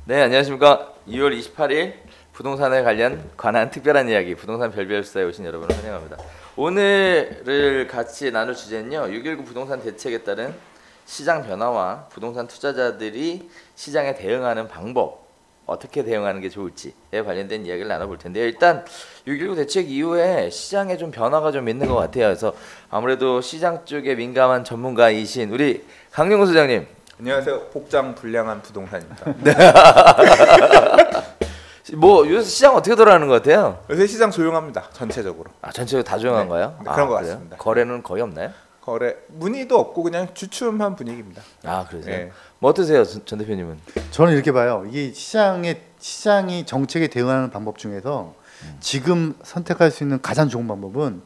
네, 안녕하십니까. 2월 28일 부동산에 관한 특별한 이야기 부동산 별별수다에 오신 여러분을 환영합니다. 오늘을 같이 나눌 주제는요. 6.19 부동산 대책에 따른 시장 변화와 부동산 투자자들이 시장에 대응하는 방법, 어떻게 대응하는 게 좋을지에 관련된 이야기를 나눠볼 텐데요. 일단 6.19 대책 이후에 시장에 좀 변화가 좀 있는 것 같아요. 그래서 아무래도 시장 쪽에 민감한 전문가이신 우리 강용호 소장님. 안녕하세요. 복장 불량한 부동산입니다. 네. 뭐 요새 시장 어떻게 돌아가는 것 같아요? 요새 시장 조용합니다. 전체적으로. 아, 전체적으로 다 조용한가요? 네, 그런 것 그래요? 같습니다. 거래는 거의 없나요? 거래 문의도 없고 그냥 주춤한 분위기입니다. 아, 그러세요? 네. 뭐 어떠세요, 전 대표님은? 저는 이렇게 봐요. 이게 시장이 정책에 대응하는 방법 중에서 지금 선택할 수 있는 가장 좋은 방법은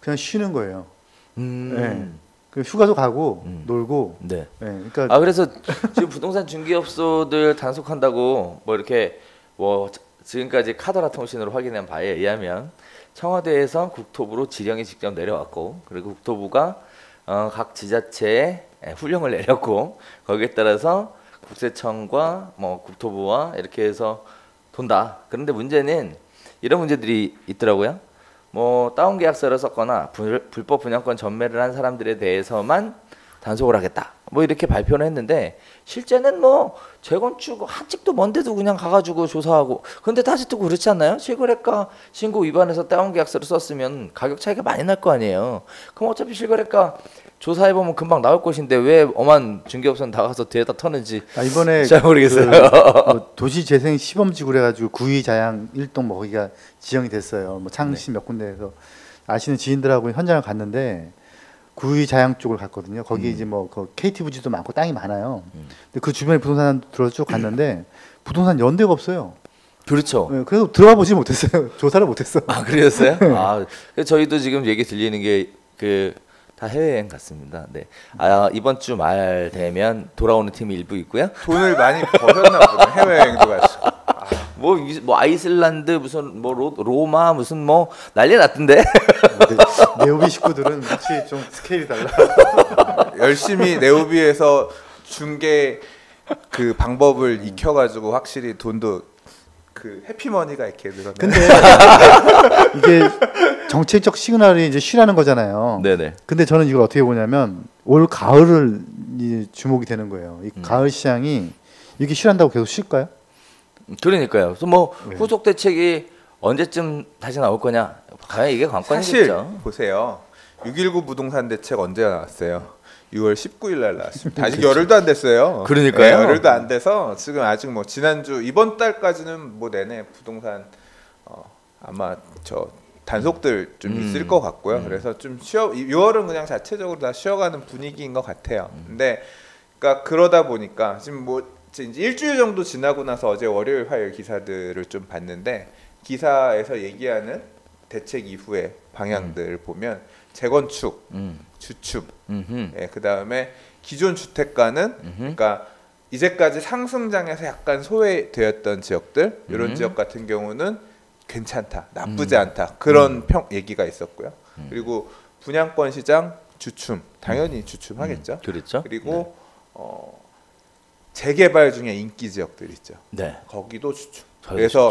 그냥 쉬는 거예요. 네. 그 휴가도 가고 놀고. 네. 네. 그러니까 그래서 지금 부동산 중개업소들 단속한다고 뭐 이렇게 뭐 지금까지 카더라 통신으로 확인한 바에 의하면 청와대에서 국토부로 지령이 직접 내려왔고, 그리고 국토부가 각 지자체에 훈령을 내렸고, 거기에 따라서 국세청과 뭐 국토부와 이렇게 해서 돈다. 그런데 문제는 이런 문제들이 있더라고요. 뭐 다운 계약서를 썼거나 불법 분양권 전매를 한 사람들에 대해서만 단속을 하겠다. 뭐 이렇게 발표를 했는데 실제는 뭐 재건축 한 찍도 먼데도 그냥 가가지고 조사하고. 근데 다시 또 그렇지 않나요? 실거래가 신고 위반해서 다운 계약서를 썼으면 가격 차이가 많이 날 거 아니에요. 그럼 어차피 실거래가 조사해보면 금방 나올 것인데 왜 엄한 중개업소는 다 가서 뒤에다 터는지 이번에 잘 모르겠어요. 뭐 도시재생 시범지구래 가지고 구의자양 1동 뭐 거기가 지정이 됐어요. 뭐 창시 몇 군데에서 아시는 지인들하고 현장을 갔는데 구의자양 쪽을 갔거든요. 거기 이제 뭐 그 KT 부지도 많고 땅이 많아요. 근데 그 주변에 부동산 들어서 쭉 갔는데 부동산 연대가 없어요. 그렇죠. 네, 그래서 들어가 보지 못했어요. 조사를 못했어. 아, 그랬어요? 아, 그래서 저희도 지금 얘기 들리는 게 다 해외여행 갔습니다. 네. 이번 주 말 되면 돌아오는 팀이 일부 있고요. 돈을 많이 버셨나 보네. 해외여행도 가시고. 뭐 아이슬란드 무슨 뭐 로마 무슨 뭐 난리 났던데. 네오비 식구들은 확실히 좀 스케일이 달라. 열심히 네오비에서 중개 그 방법을 익혀가지고 확실히 돈도 그 해피머니가 이렇게 늘어나요. 근데 이게 정책적 시그널이 이제 쉬라는 거잖아요. 네네. 근데 저는 이걸 어떻게 보냐면 올 가을을 주목이 되는 거예요. 이 가을 시장이 이렇게 쉬란다고 계속 쉴까요? 그러니까요. 그래서 뭐 후속 대책이 언제쯤 다시 나올 거냐? 과연 이게 관건이겠죠. 사실 보세요. 6.19 부동산 대책 언제 나왔어요? 6월 19일 날 나왔습니다. 아직 열흘도 안 됐어요. 그러니까요. 네, 열흘도 안 돼서 지금 아직 뭐 지난주 이번 달까지는 뭐 내내 부동산 아마 저 단속들 좀 있을 것 같고요. 그래서 좀 6월은 그냥 자체적으로 다 쉬어가는 분위기인 것 같아요. 근데 그러니까 그러다 보니까 지금 뭐 이제 일주일 정도 지나고 나서 어제 월요일 화요일 기사들을 좀 봤는데 기사에서 얘기하는 대책 이후의 방향들을 보면 재건축, 주춤, 그 다음에 기존 주택가는 그러니까 이제까지 상승장에서 약간 소외되었던 지역들 이런 지역 같은 경우는 괜찮다, 나쁘지 않다 그런 얘기가 있었고요. 그리고 분양권 시장 주춤, 당연히 주춤하겠죠. 그렇죠. 그리고 재개발 중에 인기 지역들 있죠. 네. 거기도 주춤. 그래서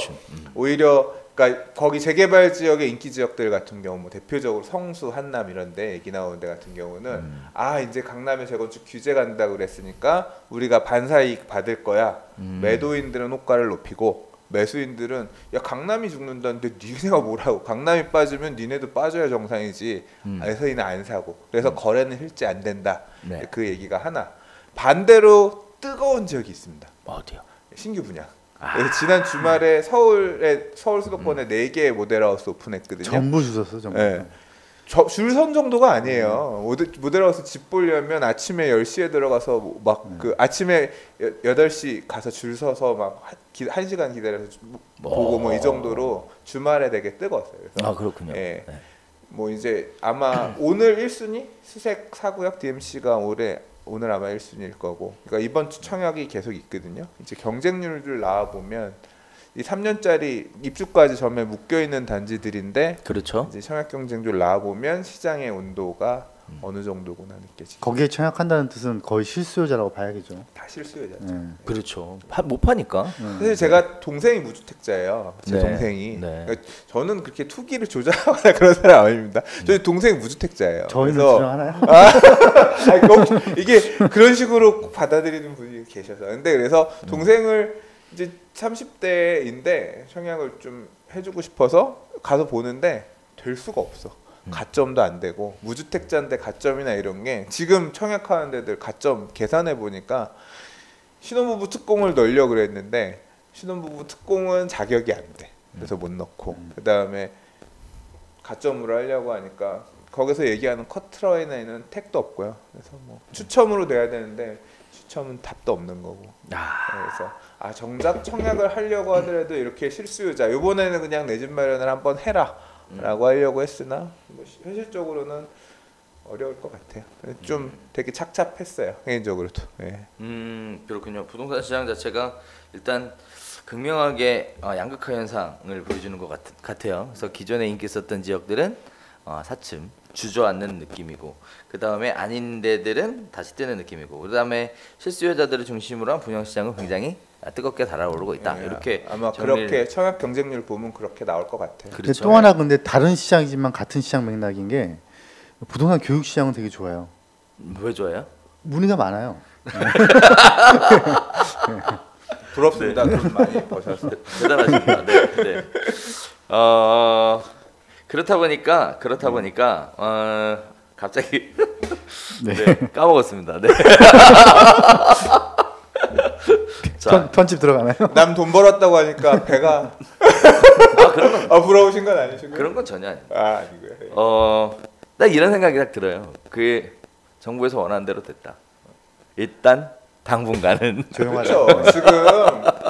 오히려 그러니까 거기 재개발 지역의 인기 지역들 같은 경우 뭐 대표적으로 성수, 한남 이런데 얘기 나오는 데 같은 경우는 이제 강남에 재건축 규제 간다 그랬으니까 우리가 반사이익 받을 거야. 매도인들은 호가를 높이고 매수인들은 야 강남이 죽는다는데 니네가 뭐라고? 강남이 빠지면 니네도 빠져야 정상이지. 그래서 안 사고. 그래서 거래는 실제 안 된다. 네. 그 얘기가 하나. 반대로 뜨거운 지역이 있습니다. 어디요? 신규 분양. 지난 주말에 서울 수도권에 4개의 모델하우스 오픈했거든요. 전부 주셨어, 전부. 네. 줄선 정도가 아니에요. 모델하우스 집 보려면 아침에 10시에 들어가서 막 그 아침에 8시 가서 줄 서서 막 1시간 기다려서 보고 뭐 이 정도로 주말에 되게 뜨거웠어요. 그래서 그렇군요. 네. 뭐 이제 아마 오늘 1순위 수색 사구역 DMC가 오늘 아마 1순위일 거고. 그러니까 이번 주 청약이 계속 있거든요. 이제 경쟁률을 나와 보면 이 3년짜리 입주까지 전면 묶여 있는 단지들인데 그렇죠. 이제 청약 경쟁률 나와 보면 시장의 온도가 어느 정도구나 느껴지. 거기에 청약한다는 뜻은 거의 실수요자라고 봐야겠죠. 다 실수요자죠. 네. 그렇죠. 못 파니까. 사실 제가 동생이 무주택자예요. 제 네. 동생이. 네. 그러니까 저는 그렇게 투기를 조장하거나 그런 사람 아닙니다. 저희 동생이 무주택자예요. 저희는 그래서 주장하나요? 아니, 이게 그런 식으로 받아들이는 분이 계셔서. 근데 그래서 동생을 이제 30대인데 청약을 좀 해주고 싶어서 가서 보는데 될 수가 없어. 가점도 안 되고 무주택자인데 가점이나 이런 게 지금 청약하는 데들 가점 계산해 보니까 신혼부부 특공을 넣으려고 그랬는데 신혼부부 특공은 자격이 안 돼. 그래서 못 넣고 그다음에 가점으로 하려고 하니까 거기서 얘기하는 커트라인에는 택도 없고요. 그래서 뭐 추첨으로 돼야 되는데 추첨은 답도 없는 거고. 그래서 정작 청약을 하려고 하더라도 이렇게 실수요자 이번에는 그냥 내 집 마련을 한번 해라라고 하려고 했으나 뭐 현실적으로는 어려울 것 같아요. 좀 되게 착잡했어요 개인적으로도. 예. 그렇군요. 부동산 시장 자체가 일단 극명하게 양극화 현상을 보여주는 것 같아요. 그래서 기존에 인기 있었던 지역들은 사층 주저앉는 느낌이고, 그 다음에 아닌 데들은 다시 뜨는 느낌이고, 그 다음에 실수요자들을 중심으로 한 분양 시장은 굉장히 뜨겁게 달아오르고 있다. 예, 이렇게 아마 정리를- 그렇게 청약 경쟁률 보면 그렇게 나올 것 같아요. 근데 그렇죠. 또 하나 근데 다른 시장이지만 같은 시장 맥락인 게 부동산 교육 시장은 되게 좋아요. 왜 좋아요? 문의가 많아요. 부럽습니다. 돈 많이 버셔서. 대단하십니다. 네, 네. 그렇다 보니까 갑자기 네, 까먹었습니다. 네. 자, 편집 들어가나요? 남 돈 벌었다고 하니까 배가 그런 건 부러우신 건 아니시고요? 그런 건 전혀 아니에요. 아니고요. 딱 이런 생각이 딱 들어요. 그 정부에서 원하는 대로 됐다. 일단 당분간은 조용하죠. 그렇죠. 지금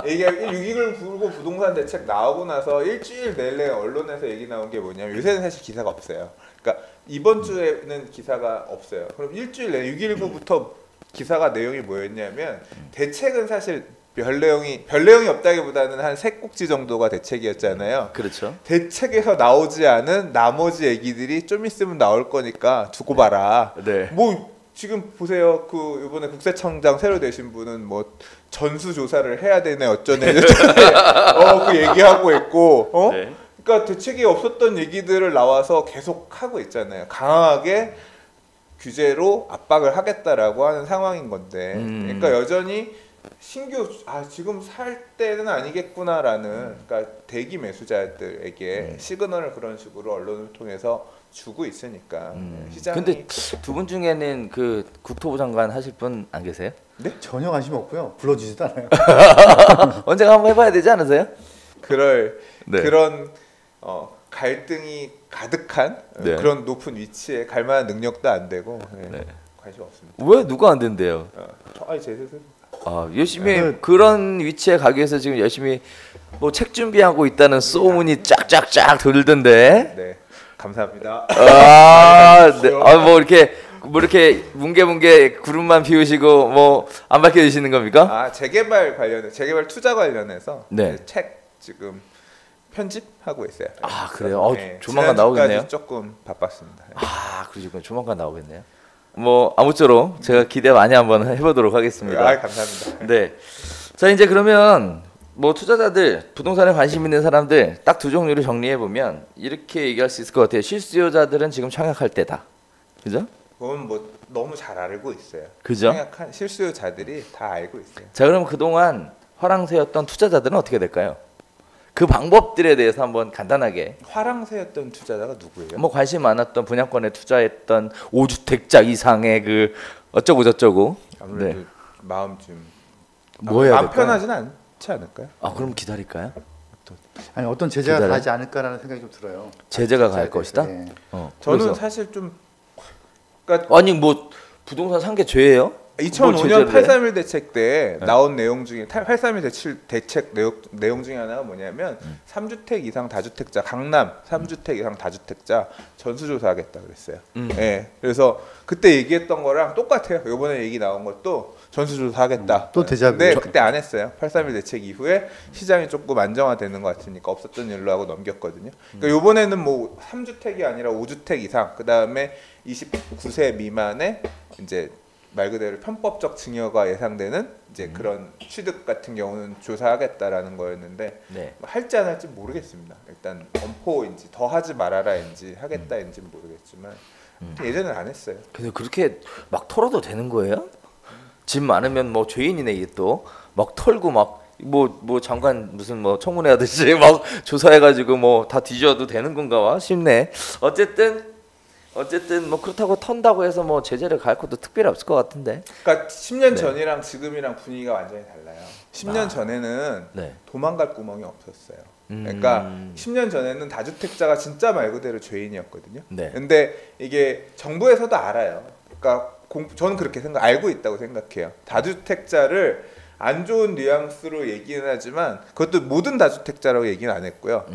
이게 6.21 불고 부동산 대책 나오고 나서 일주일 내내 언론에서 얘기 나온 게 뭐냐면 요새는 사실 기사가 없어요. 그러니까 이번 주에는 기사가 없어요. 그럼 일주일 내내 6.19부터 기사가 내용이 뭐였냐면 대책은 사실 별 내용이 없다기보다는 한 세 꼭지 정도가 대책이었잖아요. 그렇죠. 대책에서 나오지 않은 나머지 얘기들이 좀 있으면 나올 거니까 두고 봐라. 네. 뭐 지금 보세요. 그 이번에 국세청장 새로 되신 분은 뭐 전수 조사를 해야 되네 어쩌네 그 얘기하고 있고 네. 그러니까 대책이 없었던 얘기들을 나와서 계속 하고 있잖아요. 강하게 규제로 압박을 하겠다라고 하는 상황인 건데 그러니까 여전히 신규 지금 살 때는 아니겠구나라는 그러니까 대기 매수자들에게 시그널을 그런 식으로 언론을 통해서 주고 있으니까 시장이. 근데 두 분 중에는 그 국토부 장관 하실 분 안 계세요? 전혀 관심 없고요. 불러주지도 않아요. 언젠가 한번 해봐야 되지 않으세요? 네. 그런 갈등이 가득한 네. 그런 높은 위치에 갈 만한 능력도 안 되고 네. 관심 없습니다. 왜 누가 안 된대요? 제 스스로. 열심히 그런 위치에 가기 위해서 지금 열심히 뭐 책 준비하고 있다는 소문이 쫙쫙쫙 돌던데. 네, 감사합니다. 네. 뭐 이렇게 뭉게뭉게 구름만 피우시고 뭐 안 밝혀주시는 겁니까? 재개발 투자 관련해서 네. 책 지금 편집하고 있어요. 그래요? 네, 조만간 지난주까지 나오겠네요. 조금 바빴습니다. 그러시군요. 조만간 나오겠네요. 뭐 아무쪼록 제가 기대 많이 한번 해보도록 하겠습니다. 감사합니다. 네. 자, 이제 그러면 뭐 투자자들, 부동산에 관심 있는 사람들 딱 두 종류로 정리해 보면 이렇게 얘기할 수 있을 것 같아요. 실수요자들은 지금 청약할 때다. 그죠? 그건 뭐 너무 잘 알고 있어요. 그죠? 청약한 실수요자들이 다 알고 있어요. 자, 그럼 그동안 화랑새였던 투자자들은 어떻게 될까요? 그 방법들에 대해서 한번 간단하게 화랑새였던 투자자가 누구예요? 뭐 관심 많았던 분양권에 투자했던 5주택자 이상의 그 어쩌고 저쩌고. 아무래도 마음 좀 뭐 해야 마음 될까요? 편하진 않지 않을까요? 그럼 기다릴까요? 아니 어떤 제재가 기다려? 가지 않을까라는 생각이 좀 들어요. 제재가 갈 것이다. 네. 저는 그래서. 사실 좀 그러니까 아니 뭐 부동산 산 게 죄예요? 뭘 2005년 제재를 해? 831 대책 때 나온 내용 중에 831 대책 내용 중에 하나가 뭐냐면 3주택 이상 다주택자 강남 3주택 이상 다주택자 전수조사하겠다 그랬어요. 예. 그래서 그때 얘기했던 거랑 똑같아요. 이번에 얘기 나온 것도 전수조사하겠다. 또 데자뷰. 근데 그때 안 했어요. 8.3일 대책 이후에 시장이 조금 안정화되는 것 같으니까 없었던 일로 하고 넘겼거든요. 그러니까 이번에는 뭐 3주택이 아니라 5주택 이상, 그 다음에 29세 미만의 이제 말 그대로 편법적 증여가 예상되는 이제 그런 취득 같은 경우는 조사하겠다라는 거였는데 네. 할지 안 할지 모르겠습니다. 일단 엄포인지 더 하지 말아라인지 하겠다인지 는 모르겠지만 예전엔 안 했어요. 근데 그렇게 막 털어도 되는 거예요? 집 많으면 뭐 죄인이네 이게 또 막 털고 막 뭐 장관 무슨 뭐 청문회 하듯이 막 조사해가지고 뭐 다 뒤져도 되는 건가 싶네. 어쨌든 뭐 그렇다고 턴다고 해서 뭐 제재를 가할 것도 특별히 없을 것 같은데. 그러니까 10년 네. 전이랑 지금이랑 분위기가 완전히 달라요. 10년 전에는 네. 도망갈 구멍이 없었어요. 그러니까 10년 전에는 다주택자가 진짜 말 그대로 죄인이었거든요. 네. 근데 이게 정부에서도 알아요. 그러니까 저는 그렇게 알고 있다고 생각해요. 다주택자를 안 좋은 뉘앙스로 얘기는 하지만 그것도 모든 다주택자라고 얘기는 안 했고요.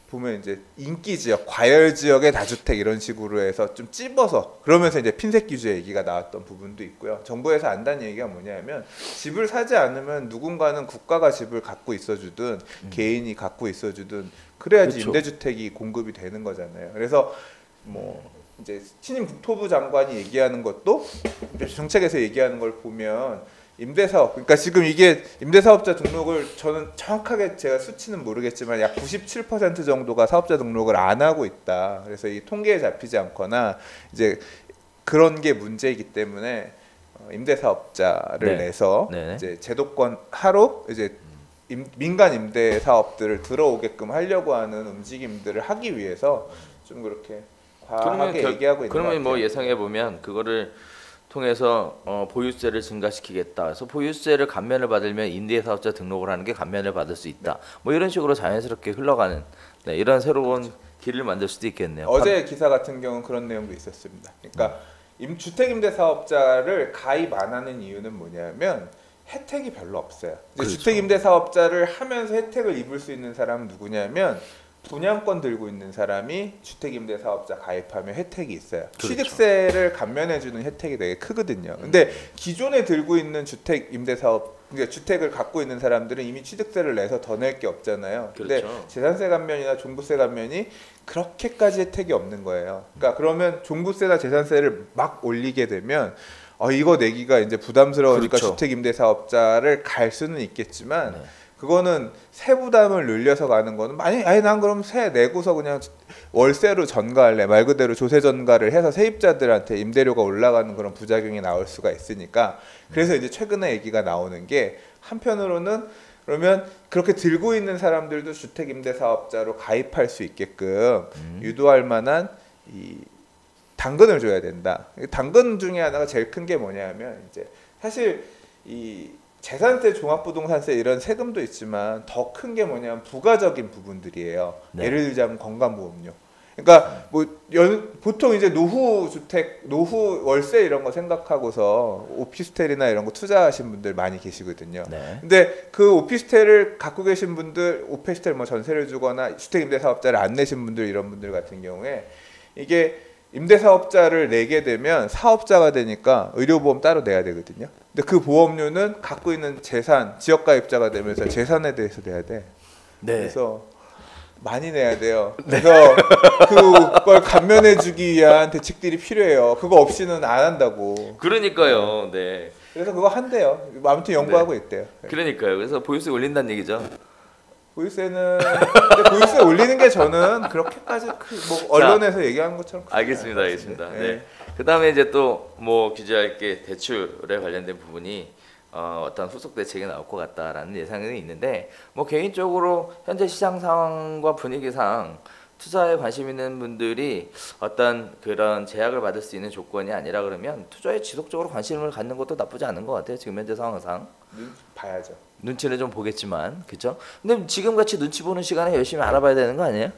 보면 이제 인기 지역, 과열 지역의 다주택 이런 식으로 해서 좀 찝어서 그러면서 이제 핀셋 규제 얘기가 나왔던 부분도 있고요. 정부에서 안다는 얘기가 뭐냐면 집을 사지 않으면 누군가는 국가가 집을 갖고 있어주든 개인이 갖고 있어주든 그래야지 그렇죠. 임대주택이 공급이 되는 거잖아요. 그래서 뭐 이제 신임 국토부 장관이 얘기하는 것도 이제 정책에서 얘기하는 걸 보면 임대사업, 그러니까 지금 이게 임대사업자 등록을 저는 정확하게 제가 수치는 모르겠지만 약 97% 정도가 사업자 등록을 안 하고 있다. 그래서 이 통계에 잡히지 않거나 이제 그런 게 문제이기 때문에 임대사업자를 네. 내서 네. 이제 제도권 하로 이제 민간 임대 사업들을 들어오게끔 하려고 하는 움직임들을 하기 위해서 좀 그렇게 과하게 얘기하고 있는 것 그러면 같아요. 뭐 예상해 보면 그거를 통해서 보유세를 증가시키겠다. 그래서 보유세를 감면을 받으면 임대사업자 등록을 하는 게 감면을 받을 수 있다. 뭐 이런 식으로 자연스럽게 흘러가는 이런 새로운 길을 만들 수도 있겠네요. 어제 기사 같은 경우는 그런 내용도 있었습니다. 그러니까 주택임대사업자를 가입 안 하는 이유는 뭐냐면 혜택이 별로 없어요. 이제 그렇죠. 주택임대사업자를 하면서 혜택을 입을 수 있는 사람은 누구냐면 분양권 들고 있는 사람이 주택임대사업자 가입하면 혜택이 있어요. 그렇죠. 취득세를 감면해주는 혜택이 되게 크거든요. 근데 기존에 들고 있는 주택임대사업, 그러니까 주택을 갖고 있는 사람들은 이미 취득세를 내서 더 낼 게 없잖아요. 근데 그렇죠. 재산세 감면이나 종부세 감면이 그렇게까지 혜택이 없는 거예요. 그러니까 그러면 종부세나 재산세를 막 올리게 되면 이거 내기가 이제 부담스러우니까 그렇죠. 주택임대사업자를 갈 수는 있겠지만 네. 그거는 세부담을 늘려서 가는 거는 아니 난 그럼 세 내고서 그냥 월세로 전가할래 말 그대로 조세 전가를 해서 세입자들한테 임대료가 올라가는 그런 부작용이 나올 수가 있으니까 그래서 이제 최근에 얘기가 나오는 게 한편으로는 그러면 그렇게 들고 있는 사람들도 주택임대사업자로 가입할 수 있게끔 유도할 만한 이 당근을 줘야 된다. 당근 중에 하나가 제일 큰 게 뭐냐면 이제 사실 이 재산세, 종합부동산세 이런 세금도 있지만 더 큰 게 뭐냐면 부가적인 부분들이에요. 네. 예를 들자면 건강보험료. 그러니까 뭐 보통 이제 노후 주택, 노후 월세 이런 거 생각하고서 오피스텔이나 이런 거 투자하신 분들 많이 계시거든요. 네. 근데 그 오피스텔을 갖고 계신 분들, 오피스텔 뭐 전세를 주거나 주택임대사업자를 안 내신 분들 이런 분들 같은 경우에 이게 임대사업자를 내게 되면 사업자가 되니까 의료보험 따로 내야 되거든요. 근데 그 보험료는 갖고 있는 재산, 지역가입자가 되면서 재산에 대해서 내야 돼. 네. 그래서 많이 내야 돼요. 그래서 그걸 감면해주기 위한 대책들이 필요해요. 그거 없이는 안 한다고. 그러니까요. 네. 그래서 그거 한대요. 아무튼 연구하고 있대요. 그러니까요. 그래서 보유세 올린다는 얘기죠. 보유세는 근데 보유세 올리는 게 저는 그렇게까지 뭐 언론에서 얘기하는 것처럼 알겠습니다. 알겠습니다. 네. 네. 그다음에 이제 또 뭐 규제할 게 대출에 관련된 부분이 어떤 후속 대책이 나올 것 같다라는 예상이 있는데 뭐 개인적으로 현재 시장 상황과 분위기상 투자에 관심 있는 분들이 어떤 그런 제약을 받을 수 있는 조건이 아니라 그러면 투자에 지속적으로 관심을 갖는 것도 나쁘지 않은 것 같아요. 지금 현재 상황상 봐야죠. 눈치는 좀 보겠지만 그렇죠. 근데 지금 같이 눈치 보는 시간에 열심히 알아봐야 되는 거 아니에요?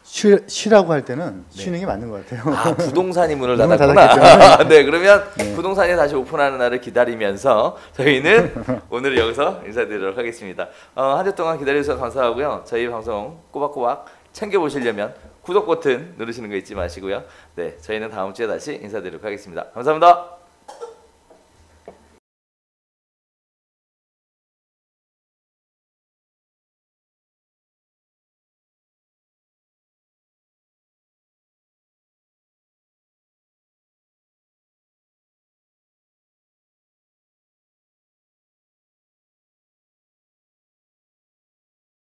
쉬라고 할 때는 쉬는 게 맞는 것 같아요. 아 부동산이 문을 문을 닫았구나. 네 그러면 부동산이 다시 오픈하는 날을 기다리면서 저희는 오늘 여기서 인사드리도록 하겠습니다. 한 주 동안 기다려주셔서 감사하고요. 저희 방송 꼬박꼬박 챙겨보시려면 구독 버튼 누르시는 거 잊지 마시고요. 네 저희는 다음 주에 다시 인사드리도록 하겠습니다. 감사합니다.